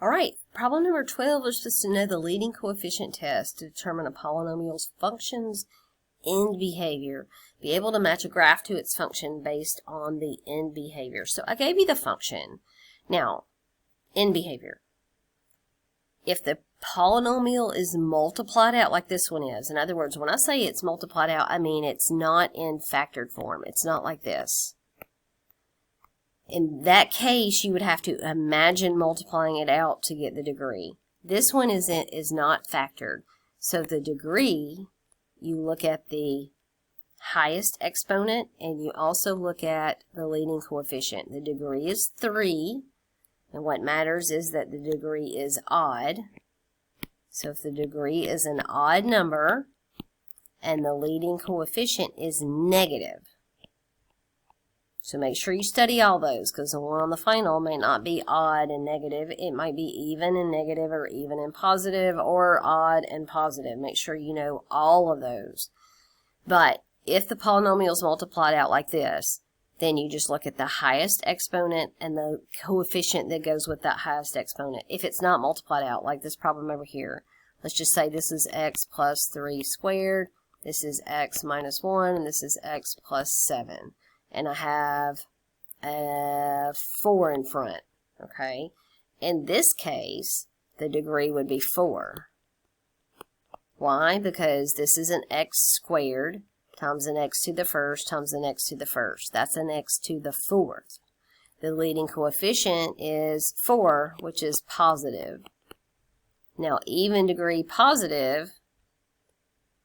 All right, problem number 12 is just to know the leading coefficient test to determine a polynomial's function's end behavior. Be able to match a graph to its function based on the end behavior. So I gave you the function. Now, end behavior. If the polynomial is multiplied out like this one is, in other words, when I say it's multiplied out, I mean it's not in factored form. It's not like this. In that case, you would have to imagine multiplying it out to get the degree. This one is not factored. So the degree, you look at the highest exponent, and you also look at the leading coefficient. The degree is 3, and what matters is that the degree is odd. So if the degree is an odd number, and the leading coefficient is negative. So make sure you study all those, because the one on the final may not be odd and negative. It might be even and negative, or even and positive, or odd and positive. Make sure you know all of those. But if the polynomial is multiplied out like this, then you just look at the highest exponent and the coefficient that goes with that highest exponent. If it's not multiplied out, like this problem over here, let's just say this is x plus 3 squared, this is x minus 1, and this is x plus 7. And I have a 4 in front, okay? In this case, the degree would be 4. Why? Because this is an x squared times an x to the first times an x to the first. That's an x to the fourth. The leading coefficient is 4, which is positive. Now, even degree positive,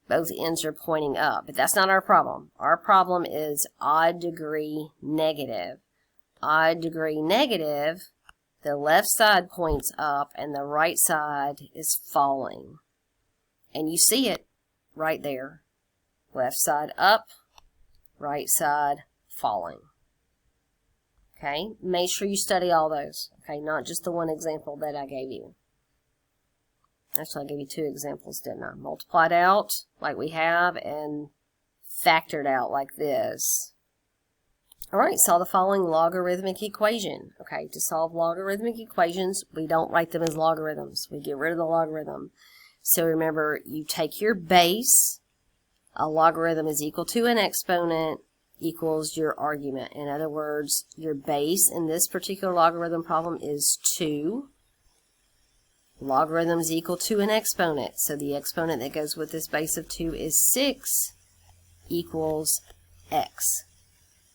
both ends are pointing up, but that's not our problem. Our problem is odd degree negative. Odd degree negative, the left side points up and the right side is falling. And you see it right there. Left side up, right side falling. Okay, make sure you study all those. Okay, not just the one example that I gave you. Actually, I gave you 2 examples, didn't I? Multiplied out, like we have, and factored out like this. All right, solve the following logarithmic equation. Okay, to solve logarithmic equations, we don't write them as logarithms. We get rid of the logarithm. So remember, you take your base. A logarithm is equal to an exponent equals your argument. In other words, your base in this particular logarithm problem is 2. Logarithm is equal to an exponent. So the exponent that goes with this base of 2 is 6 equals x.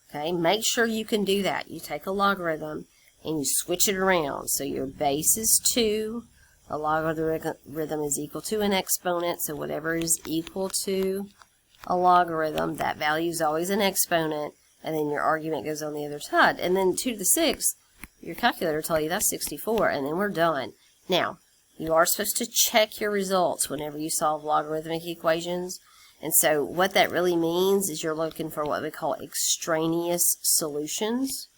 Okay, make sure you can do that. You take a logarithm and you switch it around. So your base is 2. A logarithm is equal to an exponent. So whatever is equal to a logarithm, that value is always an exponent. And then your argument goes on the other side. And then 2 to the 6th, your calculator will tell you that's 64. And then we're done. Now, you are supposed to check your results whenever you solve logarithmic equations. And so what that really means is you're looking for what we call extraneous solutions.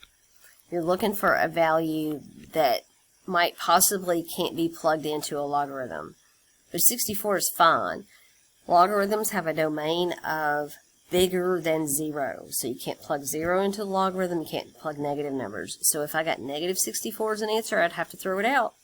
You're looking for a value that might possibly can't be plugged into a logarithm. But 64 is fine. Logarithms have a domain of bigger than 0. So you can't plug 0 into the logarithm. You can't plug negative numbers. So if I got negative 64 as an answer, I'd have to throw it out,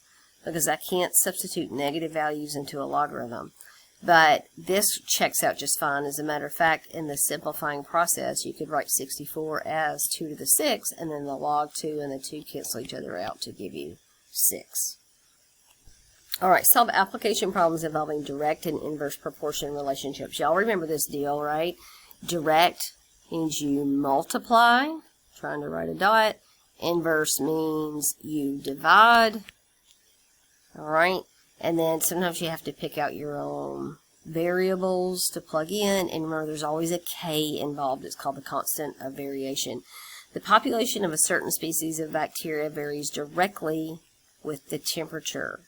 because I can't substitute negative values into a logarithm. But this checks out just fine. As a matter of fact, in the simplifying process, you could write 64 as 2 to the 6, and then the log 2 and the 2 cancel each other out to give you 6. All right, solve application problems involving direct and inverse proportion relationships. Y'all remember this deal, right? Direct means you multiply, trying to write a dot. Inverse means you divide. All right, and then sometimes you have to pick out your own variables to plug in, and remember there's always a k involved. It's called the constant of variation. The population of a certain species of bacteria varies directly with the temperature.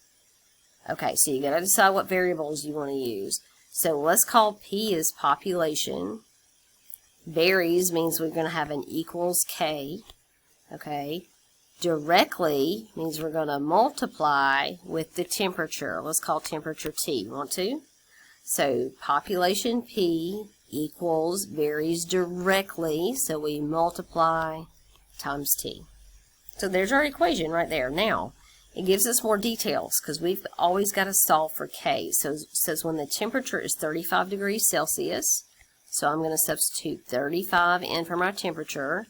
Okay, so you got to decide what variables you want to use. So let's call P as population. Varies means we're going to have an equals k. Okay. Directly means we're going to multiply with the temperature. Let's call temperature T. Want to? So population P equals varies directly, so we multiply times T. So there's our equation right there. Now, it gives us more details because we've always got to solve for K. So it says when the temperature is 35 degrees Celsius, so I'm going to substitute 35 in for my temperature.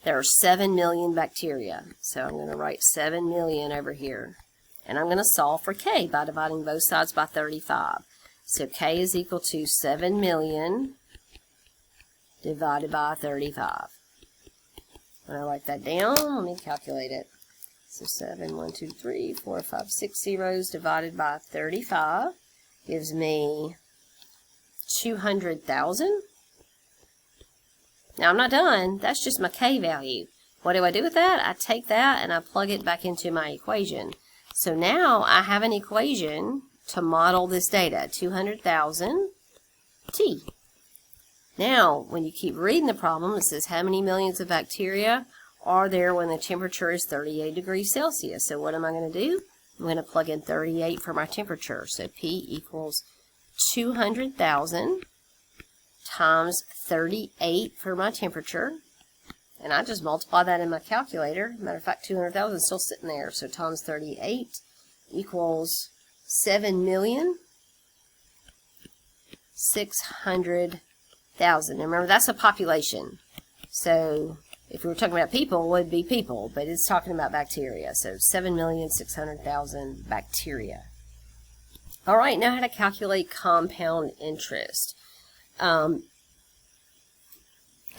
There are 7 million bacteria, so I'm going to write 7 million over here. And I'm going to solve for K by dividing both sides by 35. So K is equal to 7 million divided by 35. When I write that down, let me calculate it. So 7, 1, 2, 3, 4, 5, 6 zeros divided by 35 gives me 200,000. Now I'm not done. That's just my K value. What do I do with that? I take that and I plug it back into my equation. So now I have an equation to model this data, 200,000 T. Now, when you keep reading the problem, it says how many millions of bacteria are there when the temperature is 38 degrees Celsius. So what am I going to do? I'm going to plug in 38 for my temperature. So P equals 200,000 times 38 for my temperature. And I just multiply that in my calculator. Matter of fact, 200,000 is still sitting there. So times 38 equals 7,600,000. And remember, that's a population. So if we were talking about people, it would be people, but it's talking about bacteria. So 7,600,000 bacteria. All right, now how to calculate compound interest.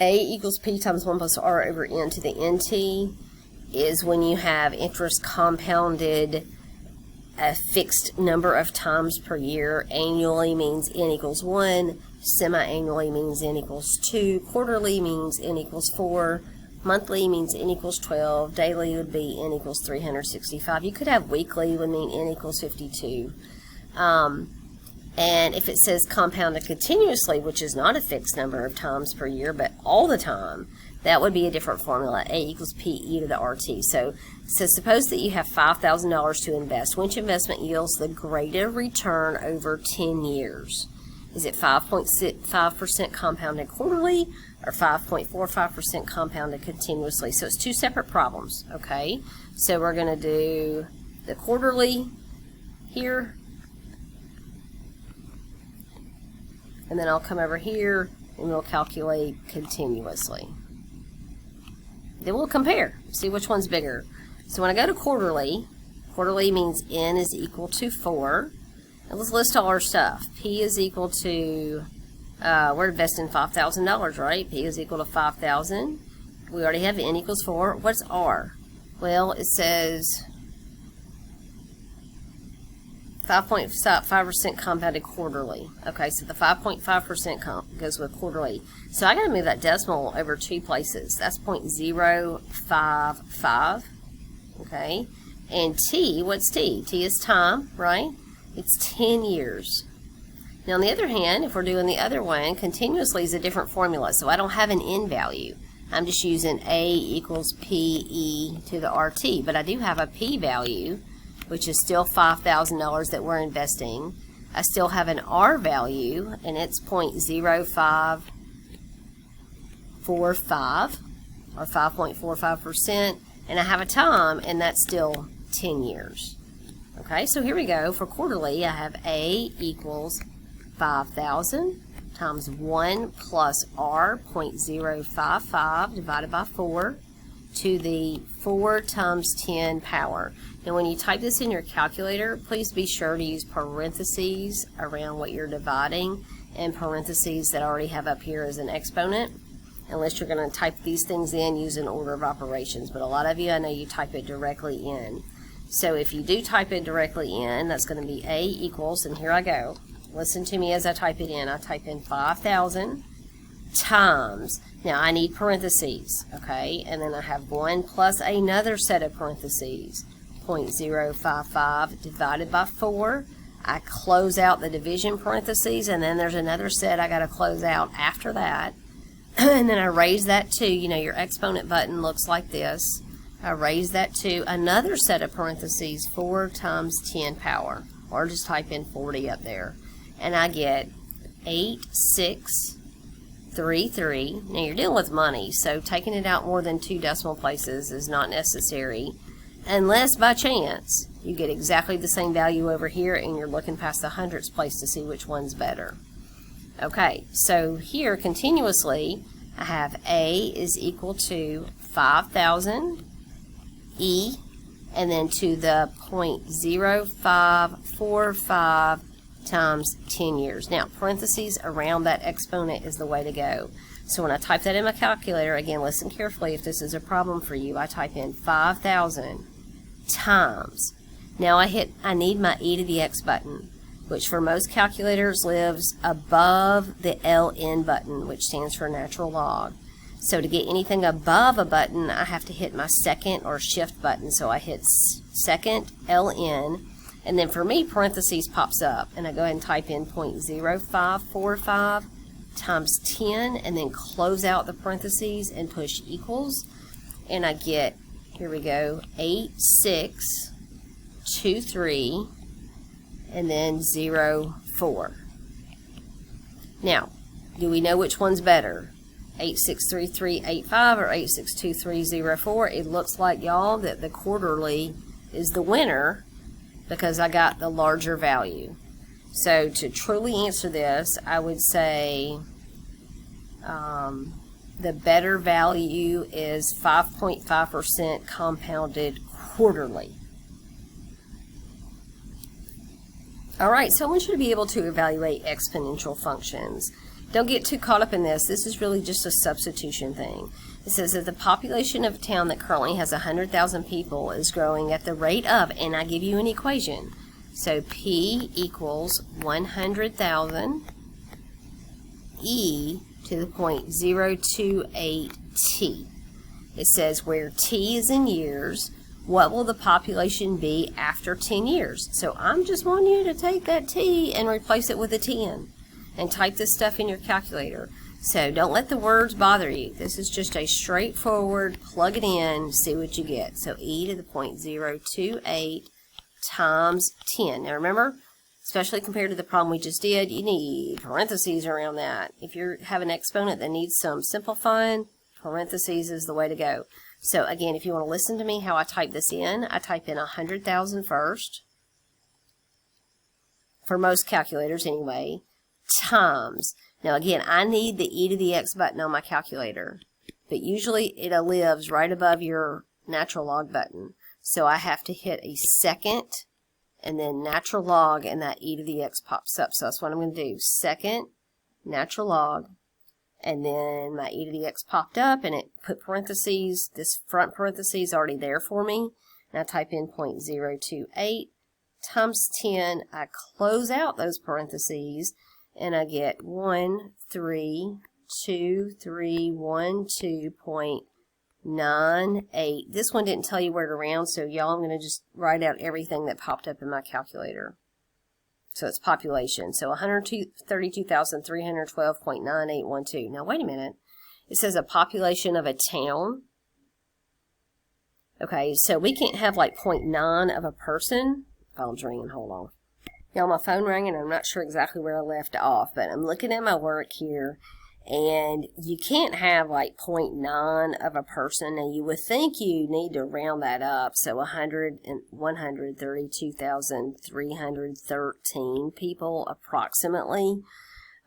A equals P times 1 plus R over N to the NT is when you have interest compounded a fixed number of times per year. Annually means N equals 1. Semi-annually means N equals 2. Quarterly means N equals 4. Monthly means N equals 12. Daily would be N equals 365. You could have weekly would mean N equals 52. And if it says compounded continuously, which is not a fixed number of times per year, but all the time, that would be a different formula. A equals PE to the RT. So suppose that you have $5,000 to invest. Which investment yields the greater return over 10 years? Is it 5.5% compounded quarterly or 5.45% compounded continuously? So it's two separate problems, okay? So we're going to do the quarterly here, and then I'll come over here and we'll calculate continuously. Then we'll compare, see which one's bigger. So when I go to quarterly, quarterly means N is equal to 4. And let's list all our stuff. P is equal to, we're investing $5,000, right? P is equal to 5,000. We already have N equals 4. What's R? Well, it says 5.5% compounded quarterly. Okay, so the 5.5% goes with quarterly. So I got to move that decimal over 2 places. That's 0.055. Okay, and T, what's T? T is time, right? It's 10 years. Now, on the other hand, if we're doing the other one, continuously is a different formula, so I don't have an N value. I'm just using A equals PE to the RT, but I do have a P value, which is still $5,000 that we're investing. I still have an R value, and it's 0.0545, or 5.45%, and I have a time, and that's still 10 years. Okay, so here we go. For quarterly, I have A equals 5,000 times 1 plus R, 0.055 divided by 4 to the 4 times 10 power. Now, when you type this in your calculator, please be sure to use parentheses around what you're dividing and parentheses that I already have up here as an exponent, unless you're going to type these things in using order of operations. But a lot of you, I know you type it directly in. So if you do type it directly in, that's going to be A equals, and here I go. Listen to me as I type it in. I type in 5,000 times. Now I need parentheses, okay? And then I have 1 plus another set of parentheses, 0.055 divided by 4. I close out the division parentheses, and then there's another set I got to close out after that. And then I raise that to, you know, your exponent button looks like this. I raise that to another set of parentheses, 4 times 10 power, or just type in 40 up there. And I get 8633. Now you're dealing with money, so taking it out more than 2 decimal places is not necessary. unless by chance you get exactly the same value over here and you're looking past the hundredths place to see which one's better. Okay, so here continuously I have A is equal to 5,000 E, and then to the 0.0545 times 10 years. Now, parentheses around that exponent is the way to go. So when I type that in my calculator, again, listen carefully if this is a problem for you. I type in 5,000 times. Now I need my e to the x button, which for most calculators lives above the ln button, which stands for natural log. So to get anything above a button, I have to hit my second or shift button. So I hit second ln, and then for me, parentheses pops up, and I go ahead and type in 0.0545 times 10, and then close out the parentheses and push equals, and I get, here we go, 8623, and then 04. Now, do we know which one's better? 863385 or 862304? It looks like, y'all, that the quarterly is the winner because I got the larger value. So to truly answer this, I would say the better value is 5.5% compounded quarterly. Alright, so I want you to be able to evaluate exponential functions. Don't get too caught up in this. This is really just a substitution thing. It says that the population of a town that currently has 100,000 people is growing at the rate of, and I give you an equation. So P equals 100,000 E to the 0.028 T. It says where T is in years, what will the population be after 10 years? So I'm just wanting you to take that T and replace it with a 10 and type this stuff in your calculator. So don't let the words bother you. This is just a straightforward plug it in, see what you get. So E to the 0.028 times 10. Now remember, especially compared to the problem we just did, you need parentheses around that. If you have an exponent that needs some simplifying, parentheses is the way to go. So again, if you want to listen to me how I type this in, I type in 100,000 first, for most calculators anyway, times. Now again, I need the e to the x button on my calculator, but usually it lives right above your natural log button. So I have to hit a second and then natural log, and that e to the x pops up. So that's what I'm going to do. Second, natural log, and then my e to the x popped up, and it put parentheses, this front parentheses already there for me. And I type in 0.028 times 10. I close out those parentheses, and I get 132,312.98. This one didn't tell you where to round, so y'all, I'm going to just write out everything that popped up in my calculator. So it's population. So 132,312.9812. Now wait a minute. It says a population of a town. Okay, so we can't have like 0.9 of a person. Phone's ringing, hold on. Y'all, my phone rang and I'm not sure exactly where I left off, but I'm looking at my work here, and you can't have like 0.9 of a person, and you would think you need to round that up. So 132,313 people approximately.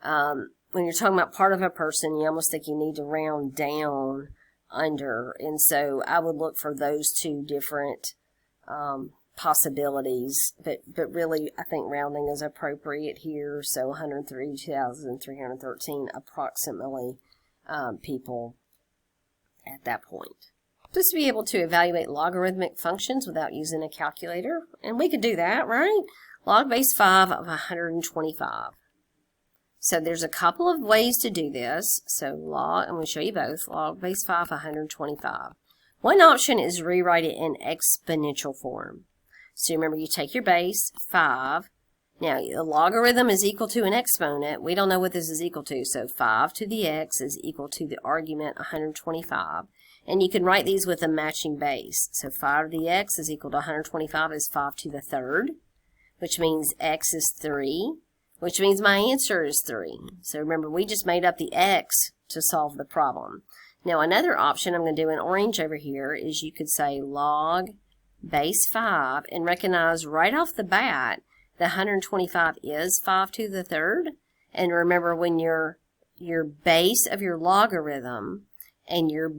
When you're talking about part of a person, you almost think you need to round down under, and so I would look for those two different possibilities, but really I think rounding is appropriate here. So 103,313 approximately people at that point. Just to be able to evaluate logarithmic functions without using a calculator, and we could do that, right? Log base 5 of 125. So there's a couple of ways to do this. So I'm going to show you both. Log base 5 of 125. One option is rewrite it in exponential form. So remember, you take your base, 5. Now, the logarithm is equal to an exponent. We don't know what this is equal to. So 5 to the x is equal to the argument 125. And you can write these with a matching base. So 5 to the x is equal to 125 is 5 to the third, which means x is 3, which means my answer is 3. So remember, we just made up the x to solve the problem. Now, another option I'm going to do in orange over here is you could say log base 5 and recognize right off the bat the 125 is 5 to the third. And remember, when your base of your logarithm and your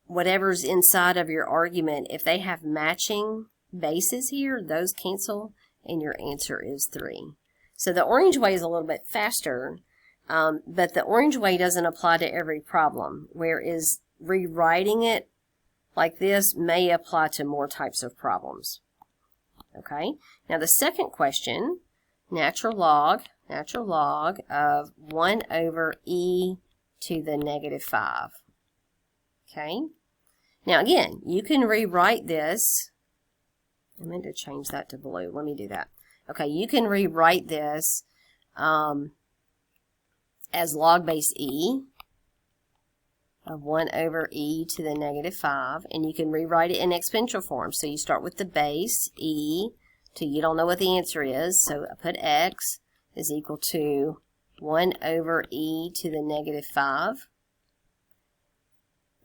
whatever's inside of your argument, if they have matching bases here, those cancel and your answer is 3. So the orange way is a little bit faster, but the orange way doesn't apply to every problem, whereas rewriting it like this may apply to more types of problems. Okay, now the second question, natural log of 1 over e to the negative 5. Okay, now again, you can rewrite this. I meant to change that to blue. Let me do that. Okay, you can rewrite this as log base e of 1 over e to the negative 5, and you can rewrite it in exponential form. So you start with the base e till you don't know what the answer is, so I put x is equal to 1 over e to the negative 5.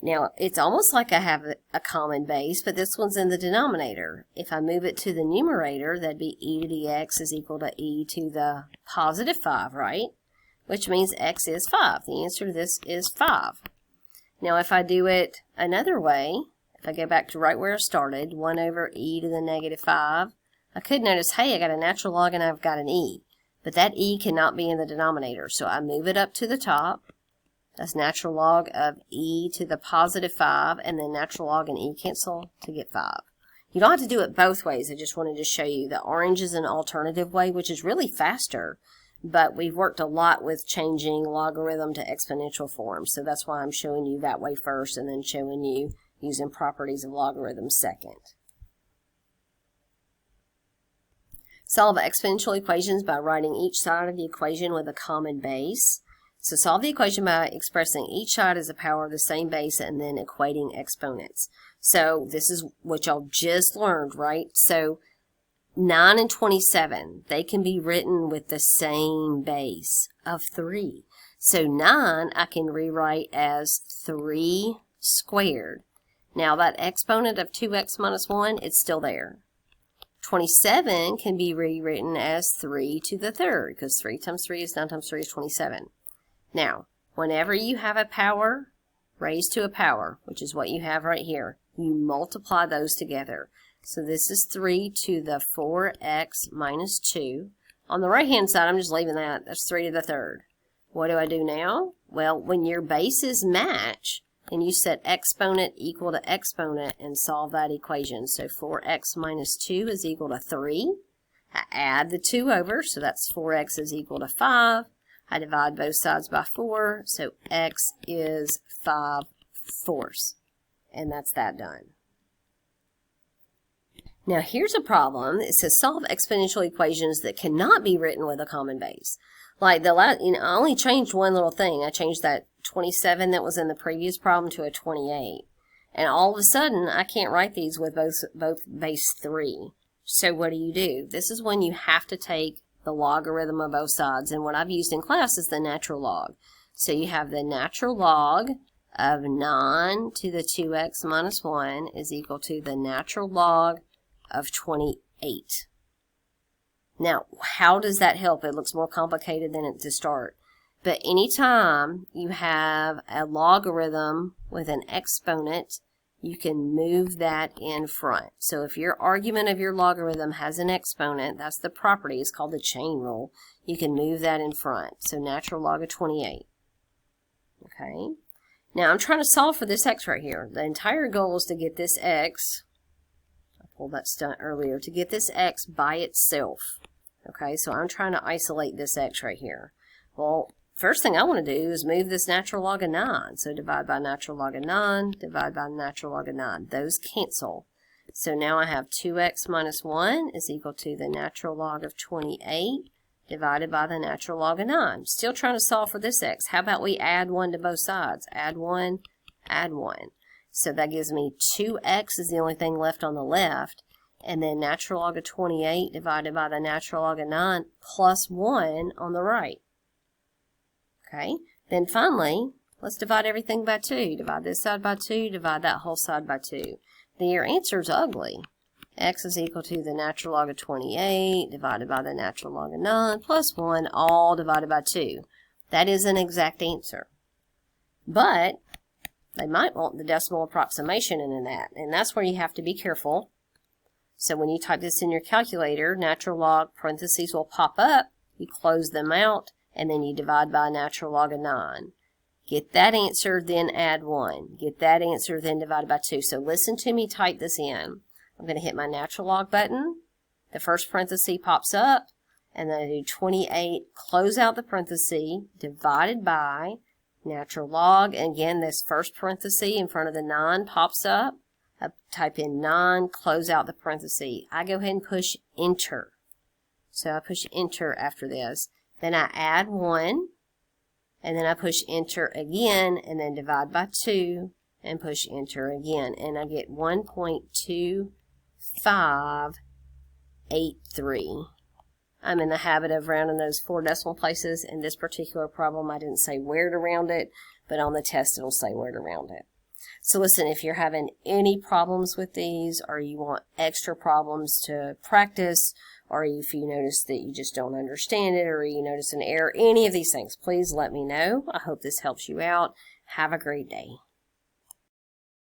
Now, it's almost like I have a common base, but this one's in the denominator. If I move it to the numerator, that'd be e to the x is equal to e to the positive 5, right? Which means x is 5. The answer to this is 5. Now, if I do it another way, if I go back to right where I started, 1 over e to the negative 5, I could notice, hey, I got a natural log and I've got an e. But that e cannot be in the denominator, so I move it up to the top. That's natural log of e to the positive 5, and then natural log and e cancel to get 5. You don't have to do it both ways. I just wanted to show you the orange is an alternative way, which is really faster, but we've worked a lot with changing logarithm to exponential form, so that's why I'm showing you that way first and then showing you using properties of logarithms second. Solve exponential equations by writing each side of the equation with a common base. So solve the equation by expressing each side as a power of the same base and then equating exponents. So this is what y'all just learned, right? So 9 and 27, they can be written with the same base of 3. So 9 I can rewrite as 3 squared. Now that exponent of 2x minus 1, it's still there. 27 can be rewritten as 3 to the third, because 3 times 3 is 9 times 3 is 27. Now, whenever you have a power raised to a power, which is what you have right here, you multiply those together. So this is 3 to the 4x minus 2. On the right-hand side, I'm just leaving that. That's 3 to the third. What do I do now? Well, when your bases match, then you set exponent equal to exponent and solve that equation. So 4x minus 2 is equal to 3. I add the 2 over, so that's 4x is equal to 5. I divide both sides by 4, so x is 5/4. And that's that done. Now here's a problem. It says solve exponential equations that cannot be written with a common base. Like I only changed one little thing. I changed that 27 that was in the previous problem to a 28. And all of a sudden, I can't write these with both base 3. So what do? This is when you have to take the logarithm of both sides. And what I've used in class is the natural log. So you have the natural log of 9 to the 2x minus 1 is equal to the natural log of 28. Now, how does that help? It looks more complicated than it to start. But anytime you have a logarithm with an exponent, you can move that in front. So if your argument of your logarithm has an exponent, that's the property, it's called the chain rule, you can move that in front. So natural log of 28. Okay. Now I'm trying to solve for this x right here. The entire goal is to get this x, I pulled that stunt earlier, to get this x by itself. Okay, so I'm trying to isolate this x right here. Well, first thing I want to do is move this natural log of 9. So divide by natural log of 9, divide by natural log of 9. Those cancel. So now I have 2x minus 1 is equal to the natural log of 28 divided by the natural log of 9. Still trying to solve for this x. How about we add 1 to both sides? Add 1, add 1. So that gives me 2x is the only thing left on the left. And then natural log of 28 divided by the natural log of 9 plus 1 on the right. Okay, then finally, let's divide everything by 2. Divide this side by 2, divide that whole side by 2. Then your answer is ugly. X is equal to the natural log of 28 divided by the natural log of 9 plus 1, all divided by 2. That is an exact answer. But they might want the decimal approximation in that, and that's where you have to be careful. So when you type this in your calculator, natural log parentheses will pop up, you close them out, and then you divide by a natural log of 9. Get that answer, then add 1. Get that answer, then divide by 2. So listen to me type this in. I'm going to hit my natural log button. The first parenthesis pops up, and then I do 28, close out the parenthesis, divided by natural log. And again, this first parenthesis in front of the 9 pops up. I type in 9, close out the parenthesis. I go ahead and push enter. So I push enter after this. Then I add 1, and then I push enter again, and then divide by 2, and push enter again. And I get 1.2583. I'm in the habit of rounding those 4 decimal places. In this particular problem, I didn't say where to round it, but on the test it'll say where to round it. So listen, if you're having any problems with these, or you want extra problems to practice, or if you notice that you just don't understand it, or you notice an error, any of these things, please let me know. I hope this helps you out. Have a great day.